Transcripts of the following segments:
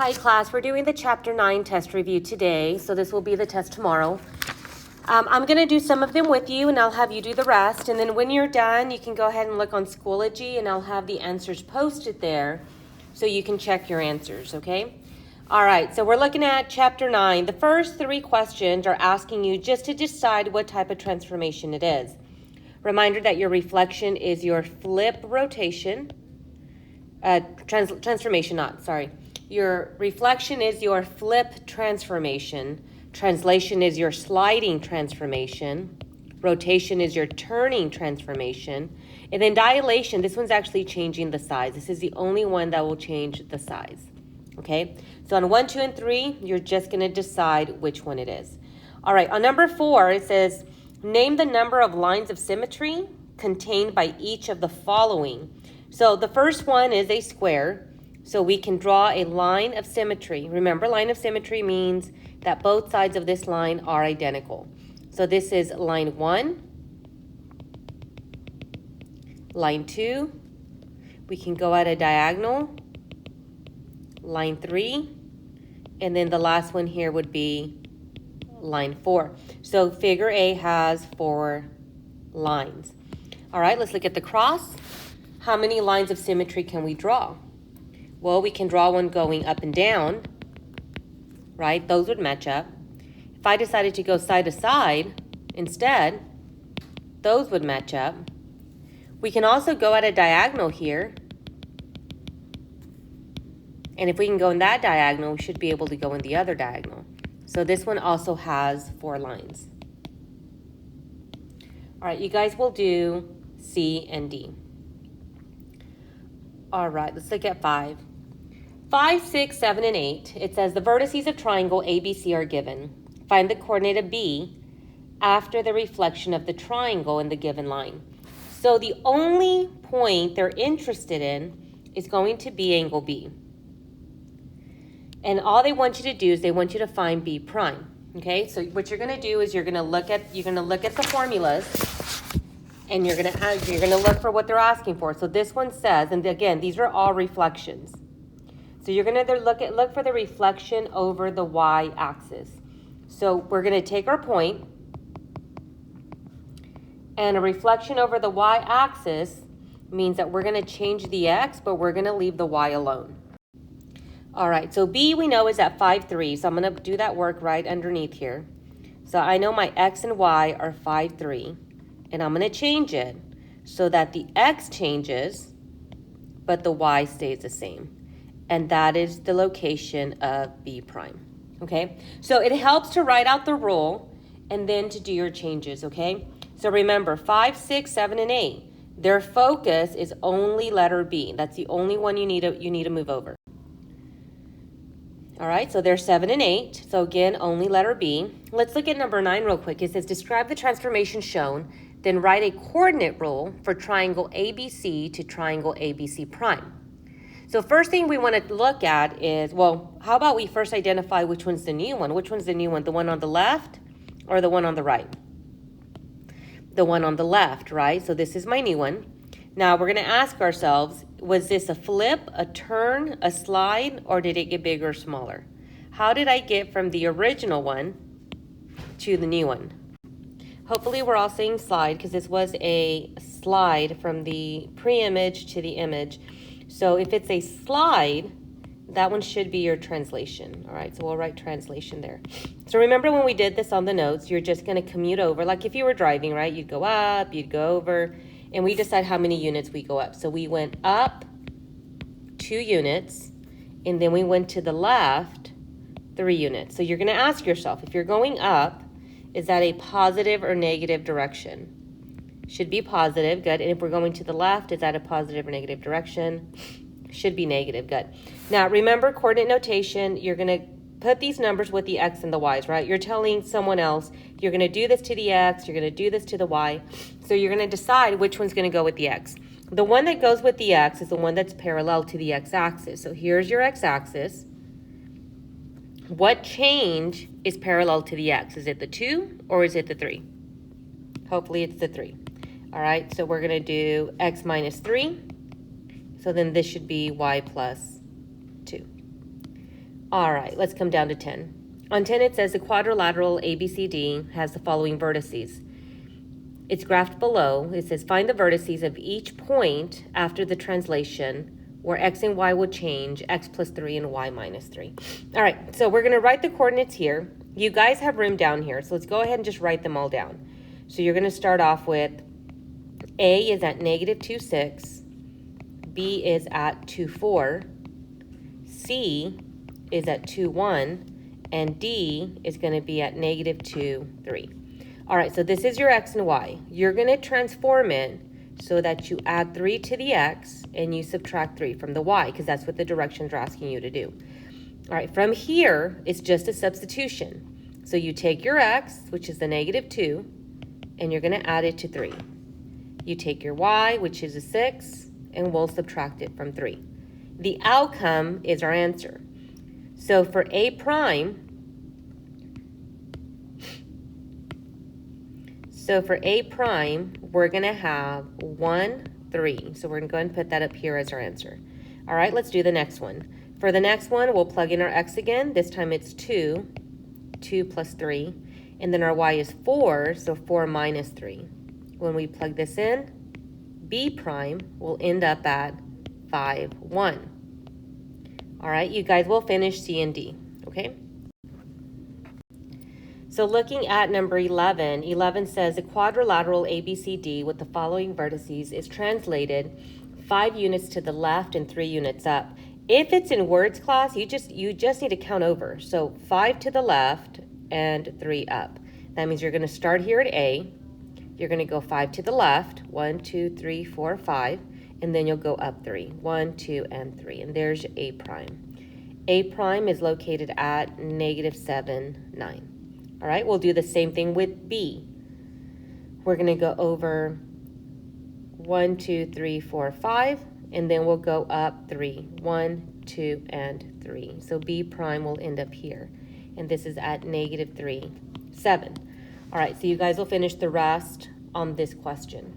Hi class, we're doing the chapter 9 test review today, so this will be the test tomorrow. I'm going to do some of them with you and I'll have you do the rest, and then when you're done you can go ahead and look on Schoology and I'll have the answers posted there so you can check your answers, okay? Alright, so we're looking at chapter 9. The first 3 questions are asking you just to decide what type of transformation it is. Reminder that your reflection is your flip rotation, Your reflection is your flip transformation. Translation is your sliding transformation. Rotation is your turning transformation. And then dilation, this one's actually changing the size. This is the only one that will change the size. Okay, so on 1, 2, and 3, you're just going to decide which one it is. All right, on number 4, it says, name the number of lines of symmetry contained by each of the following. So the first one is a square. So we can draw a line of symmetry. Remember, line of symmetry means that both sides of this line are identical. So this is line 1, line 2. We can go at a diagonal, line 3, and then the last one here would be line 4. So figure A has 4 lines. All right, let's look at the cross. How many lines of symmetry can we draw? Well, we can draw one going up and down, right? Those would match up. If I decided to go side to side instead, those would match up. We can also go at a diagonal here. And if we can go in that diagonal, we should be able to go in the other diagonal. So this one also has 4 lines. All right, you guys will do C and D. All right, let's look at 5. 5, 6, 7, and 8, it says the vertices of triangle ABC are given. Find the coordinate of B after the reflection of the triangle in the given line. So the only point they're interested in is going to be angle B. And all they want you to do is they want you to find B prime. Okay, so what you're going to do is you're going to look at the formulas and you're going to look for what they're asking for. So this one says, and again, these are all reflections. So you're going to look for the reflection over the y-axis. So we're going to take our point, and a reflection over the y-axis means that we're going to change the x, but we're going to leave the y alone. All right, so B we know is at 5, 3, so I'm going to do that work right underneath here. So I know my x and y are 5, 3, and I'm going to change it so that the x changes, but the y stays the same. And that is the location of B prime, okay? So it helps to write out the rule and then to do your changes, okay? So remember, 5, 6, 7, and 8, their focus is only letter B. That's the only one you need to move over. All right, so there's 7 and 8. So again, only letter B. Let's look at number 9 real quick. It says, describe the transformation shown, then write a coordinate rule for triangle ABC to triangle ABC prime. So first thing we want to look at is, well, how about we first identify which one's the new one? Which one's the new one? The one on the left or the one on the right? The one on the left, right? So this is my new one. Now we're going to ask ourselves, was this a flip, a turn, a slide, or did it get bigger or smaller? How did I get from the original one to the new one? Hopefully we're all saying slide because this was a slide from the pre-image to the image. So if it's a slide, that one should be your translation. All right, so we'll write translation there. So remember when we did this on the notes, you're just going to commute over. Like if you were driving, right? You'd go up, you'd go over, and we decide how many units we go up. So we went up 2 units, and then we went to the left 3 units. So you're going to ask yourself, if you're going up, is that a positive or negative direction? Should be positive, good. And if we're going to the left, is that a positive or negative direction? Should be negative, good. Now remember coordinate notation, you're going to put these numbers with the x and the y's, right? You're telling someone else, you're going to do this to the x, you're going to do this to the y. So you're going to decide which one's going to go with the x. The one that goes with the x is the one that's parallel to the x-axis. So here's your x-axis. What change is parallel to the x? Is it the 2 or is it the 3? Hopefully it's the 3. All right, so we're going to do x minus 3. So then this should be y plus 2. All right, let's come down to 10. On 10, it says the quadrilateral ABCD has the following vertices. It's graphed below. It says find the vertices of each point after the translation where x and y will change, x plus 3 and y minus 3. All right, so we're going to write the coordinates here. You guys have room down here, so let's go ahead and just write them all down. So you're going to start off with A is at -2, 6. B is at 2, 4. C is at 2, 1. And D is going to be at -2, 3. All right, so this is your x and y. You're going to transform it so that you add 3 to the x and you subtract 3 from the y, because that's what the directions are asking you to do. All right, from here, it's just a substitution. So you take your x, which is the -2, and you're going to add it to 3. You take your y, which is a 6, and we'll subtract it from 3. The outcome is our answer. So for A prime, we're going to have 1, 3. So we're going to go ahead and put that up here as our answer. All right, let's do the next one. For the next one, we'll plug in our x again. This time it's 2, 2 plus 3. And then our y is 4, so 4 minus 3. When we plug this in, B prime will end up at 5, 1. All right, you guys will finish C and D, okay? So looking at number 11, 11 says a quadrilateral ABCD with the following vertices is translated 5 units to the left and 3 units up. If it's in words class, you just need to count over. So 5 to the left and 3 up. That means you're going to start here at A. You're going to go 5 to the left, 1, 2, 3, 4, 5, and then you'll go up 3, 1, 2, and 3, and there's A prime. A prime is located at -7, 9. All right, we'll do the same thing with B. We're going to go over 1, 2, 3, 4, 5, and then we'll go up 3, 1, 2, and 3. So B prime will end up here, and this is at -3, 7. All right, so you guys will finish the rest on this question.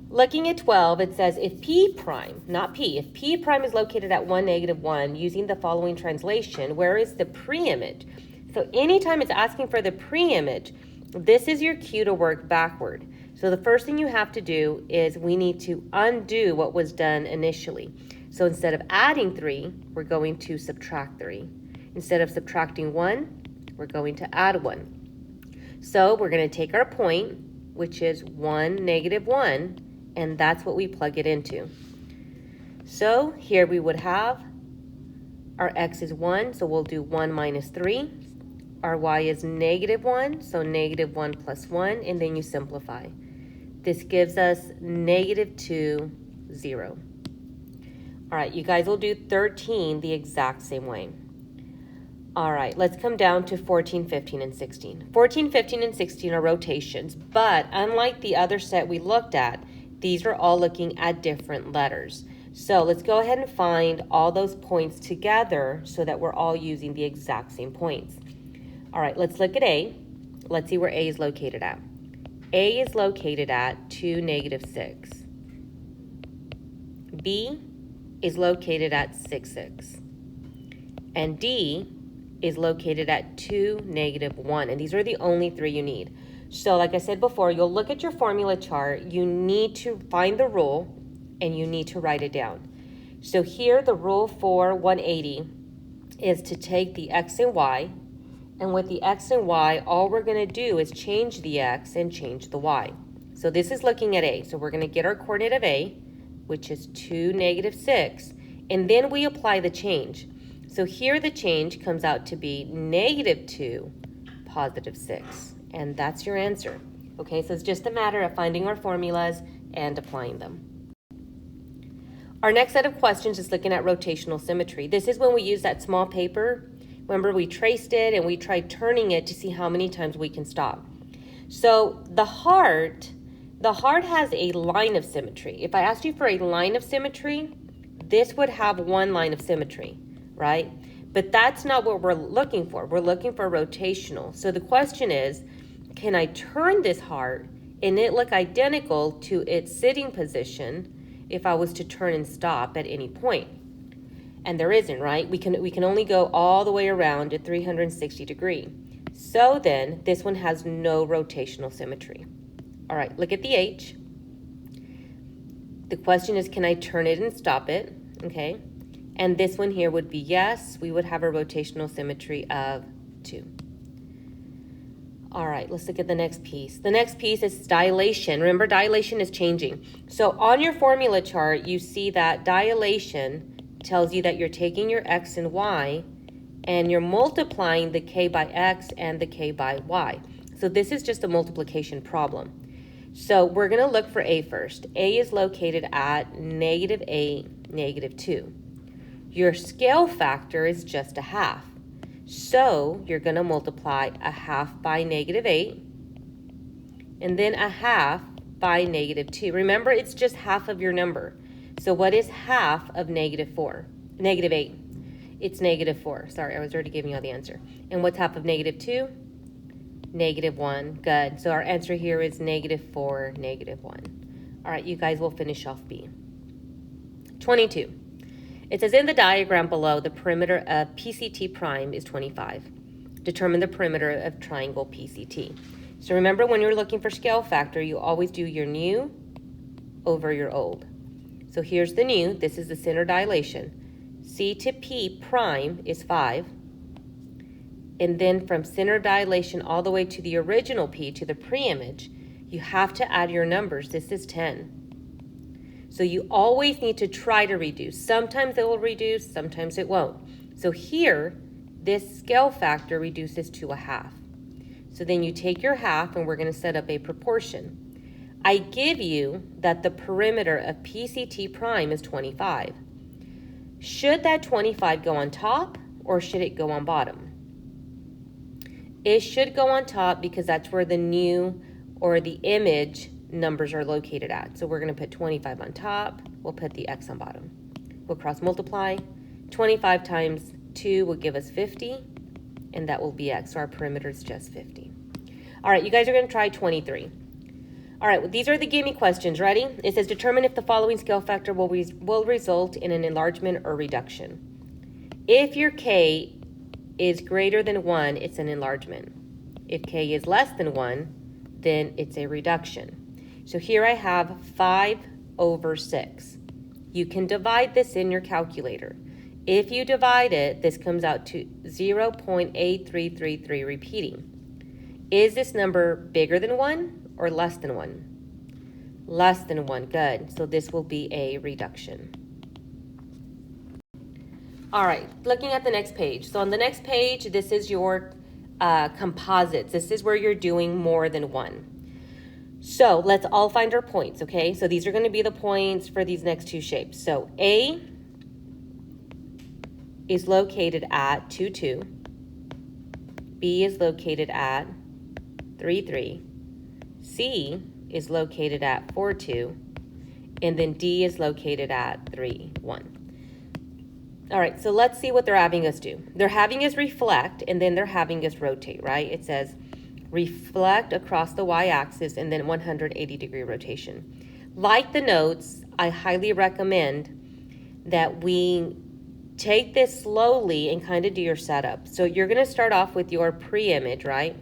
Looking at 12, it says if P prime, not P, if P prime is located at 1, -1, using the following translation, where is the pre-image? So anytime it's asking for the pre-image, this is your cue to work backward. So the first thing you have to do is we need to undo what was done initially. So instead of adding 3, we're going to subtract 3. Instead of subtracting 1, we're going to add 1. So we're going to take our point, which is 1, -1, and that's what we plug it into. So here we would have our x is 1, so we'll do 1 minus 3. Our y is -1, so -1 plus 1, and then you simplify. This gives us -2, 0. All right, you guys will do 13 the exact same way. All right, let's come down to 14, 15, and 16. 14, 15, and 16 are rotations, but unlike the other set we looked at, these are all looking at different letters. So let's go ahead and find all those points together so that we're all using the exact same points. All right, let's look at A. Let's see where A is located at. A is located at 2, -6. B is located at 6, 6. And D is located at 2, -1. And these are the only 3 you need. So like I said before, you'll look at your formula chart. You need to find the rule and you need to write it down. So here the rule for 180 is to take the x and y, and with the x and y, all we're going to do is change the x and change the y. So this is looking at A. So we're going to get our coordinate of A, which is 2, -6, and then we apply the change. So here the change comes out to be -2, +6, and that's your answer. Okay, so it's just a matter of finding our formulas and applying them. Our next set of questions is looking at rotational symmetry. This is when we use that small paper. Remember, we traced it and we tried turning it to see how many times we can stop. So the heart has a line of symmetry. If I asked you for a line of symmetry, this would have one line of symmetry, right? But that's not what we're looking for. We're looking for rotational. So the question is, can I turn this heart and it look identical to its sitting position if I was to turn and stop at any point? And there isn't, right? We can only go all the way around at 360 degrees. So then this one has no rotational symmetry. All right, look at the H. The question is, can I turn it and stop it? Okay. And this one here would be yes, we would have a rotational symmetry of 2. All right, let's look at the next piece. The next piece is dilation. Remember, dilation is changing. So on your formula chart, you see that dilation tells you that you're taking your x and y and you're multiplying the k by x and the k by y. So this is just a multiplication problem. So we're going to look for a first. A is located at -8, -2. Your scale factor is just a half. So you're going to multiply a half by -8 and then a half by -2. Remember, it's just half of your number. So what is half of -4? -8. It's -4. Sorry, I was already giving you the answer. And what's half of -2? -1. Good. So our answer here is -4, -1. All right, you guys will finish off B. 22. It says in the diagram below, the perimeter of PCT prime is 25. Determine the perimeter of triangle PCT. So remember, when you're looking for scale factor, you always do your new over your old. So here's the new. This is the center dilation. C to P prime is 5. And then from center dilation all the way to the original P, to the pre-image, you have to add your numbers. This is 10. So you always need to try to reduce. Sometimes it will reduce, sometimes it won't. So here, this scale factor reduces to a half. So then you take your half and we're going to set up a proportion. I give you that the perimeter of PCT prime is 25. Should that 25 go on top or should it go on bottom? It should go on top because that's where the new or the image numbers are located at. So we're going to put 25 on top. We'll put the x on bottom. We'll cross multiply. 25 times 2 will give us 50, and that will be x. So our perimeter is just 50. All right, you guys are going to try 23. All right, well, these are the gimme questions. Ready? It says determine if the following scale factor will result in an enlargement or reduction. If your k is greater than 1, it's an enlargement. If k is less than 1, then it's a reduction. So here I have 5/6. You can divide this in your calculator. If you divide it, this comes out to 0.8333 repeating. Is this number bigger than 1 or less than 1? Less than 1, good. So this will be a reduction. All right, looking at the next page. So on the next page, this is your composites. This is where you're doing more than one. So let's all find our points, okay? So these are going to be the points for these next two shapes. So A is located at 2, 2. B is located at 3, 3. C is located at 4, 2. And then D is located at 3, 1. All right, so let's see what they're having us do. They're having us reflect, and then they're having us rotate, right? It says reflect across the y-axis and then 180-degree rotation. Like the notes, I highly recommend that we take this slowly and kind of do your setup. So you're going to start off with your pre-image, right?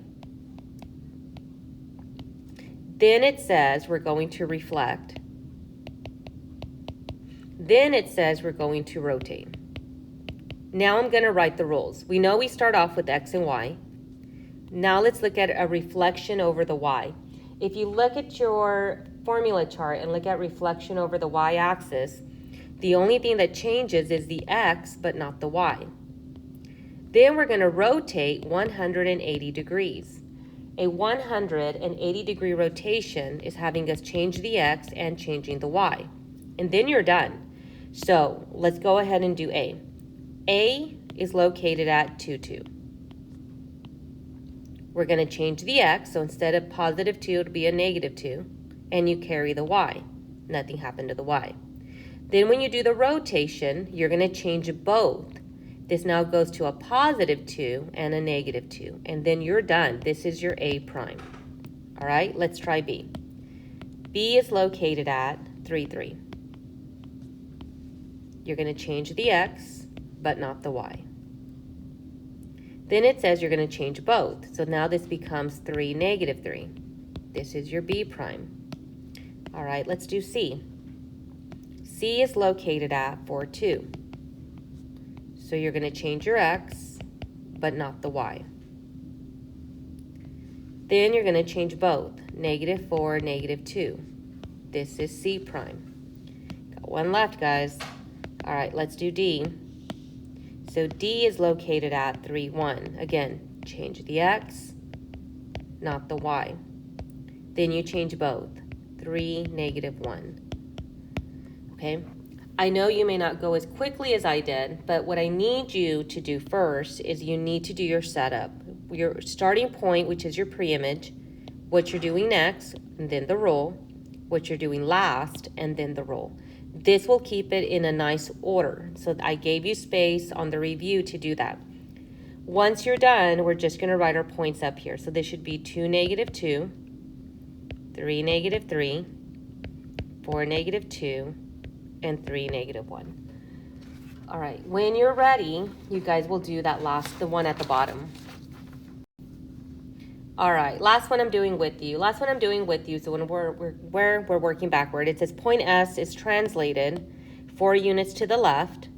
Then it says we're going to reflect. Then it says we're going to rotate. Now I'm going to write the rules. We know we start off with X and Y. Now let's look at a reflection over the Y. If you look at your formula chart and look at reflection over the Y-axis, the only thing that changes is the X, but not the Y. Then we're going to rotate 180 degrees. A 180-degree rotation is having us change the X and changing the Y. And then you're done. So let's go ahead and do A. A is located at 2, 2. We're going to change the X, so instead of positive 2, it'll be a negative 2, and you carry the Y. Nothing happened to the Y. Then when you do the rotation, you're going to change both. This now goes to a positive 2 and a negative 2, and then you're done. This is your A prime. All right, let's try B. B is located at 3, 3. You're going to change the X, but not the y. Then it says you're going to change both. So now this becomes 3, negative 3. This is your b prime. All right, let's do c. C is located at 4, 2. So you're going to change your x, but not the y. Then you're going to change both, negative 4, negative 2. This is c prime. Got one left, guys. All right, let's do d. So d is located at 3, 1. Again, change the x, not the y. Then you change both, 3, negative 1. Okay, I know you may not go as quickly as I did, but what I need you to do first is you need to do your setup. Your starting point, which is your pre-image, what you're doing next, and then the rule, what you're doing last, and then the rule. This will keep it in a nice order. So I gave you space on the review to do that. Once you're done, we're just going to write our points up here. So this should be 2, negative 2, 3, negative 3, 4, negative 2, and 3, negative 1. All right, when you're ready, you guys will do that the one at the bottom. All right, last one I'm doing with you. So when we're working backward, it says point S is translated 4 units to the left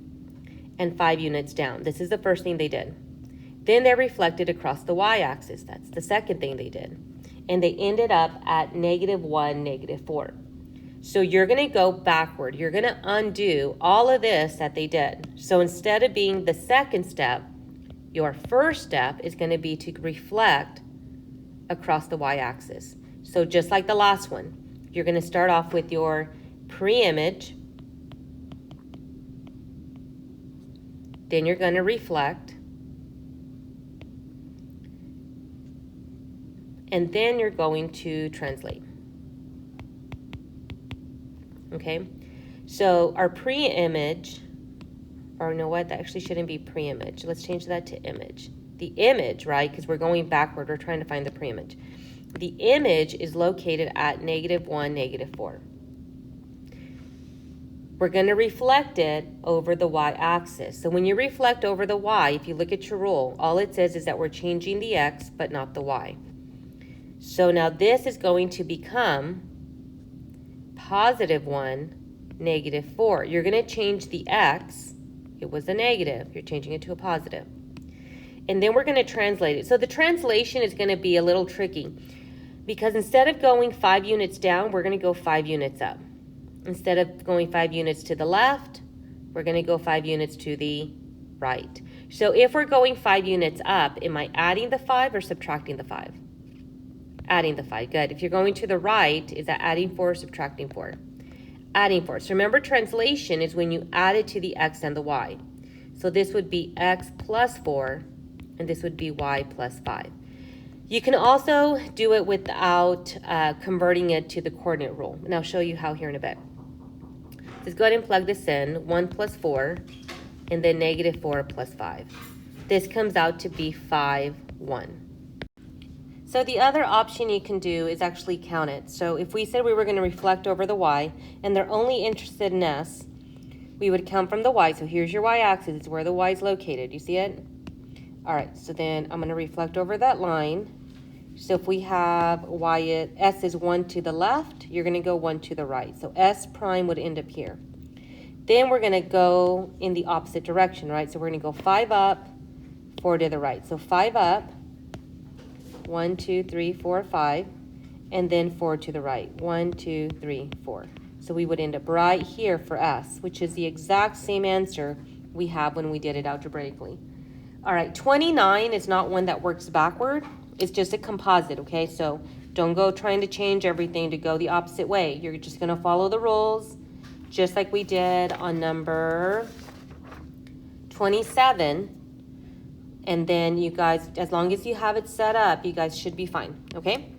and 5 units down. This is the first thing they did. Then they're reflected across the y-axis. That's the second thing they did. And they ended up at negative 1, negative 4. So you're going to go backward. You're going to undo all of this that they did. So instead of being the second step, your first step is going to be to reflect across the y-axis. So just like the last one, you're going to start off with your pre-image. Then you're going to reflect. And then you're going to translate. Okay, so our pre-image, or you know what, that actually shouldn't be pre-image. Let's change that to image. The image, right, because we're going backward, we're trying to find the pre-image. The image is located at negative 1, negative 4. We're going to reflect it over the y-axis. So when you reflect over the y, if you look at your rule, all it says is that we're changing the x, but not the y. So now this is going to become positive 1, negative 4. You're going to change the x. It was a negative. You're changing it to a positive. And then we're going to translate it. So the translation is going to be a little tricky because instead of going 5 units down, we're going to go 5 units up. Instead of going 5 units to the left, we're going to go 5 units to the right. So if we're going 5 units up, am I adding the 5 or subtracting the 5? Adding the 5, good. If you're going to the right, is that adding 4 or subtracting 4? Adding 4. So remember, translation is when you add it to the x and the y. So this would be x plus 4, and this would be y plus 5. You can also do it without converting it to the coordinate rule, and I'll show you how here in a bit. Just go ahead and plug this in, 1 plus 4, and then negative 4 plus 5. This comes out to be 5, 1. So the other option you can do is actually count it. So if we said we were going to reflect over the y, and they're only interested in s, we would count from the y. So here's your y-axis. It's where the y is located. You see it? All right, so then I'm going to reflect over that line. So if we have s is 1 to the left, you're going to go 1 to the right. So s prime would end up here. Then we're going to go in the opposite direction, right? So we're going to go 5 up, 4 to the right. So 5 up. 1, 2, 3, 4, 5, and then 4 to the right. 1, 2, 3, 4. So we would end up right here for S, which is the exact same answer we have when we did it algebraically. All right, 29 is not one that works backward. It's just a composite, okay? So don't go trying to change everything to go the opposite way. You're just going to follow the rules, just like we did on number 27. And then you guys, as long as you have it set up, you guys should be fine, okay?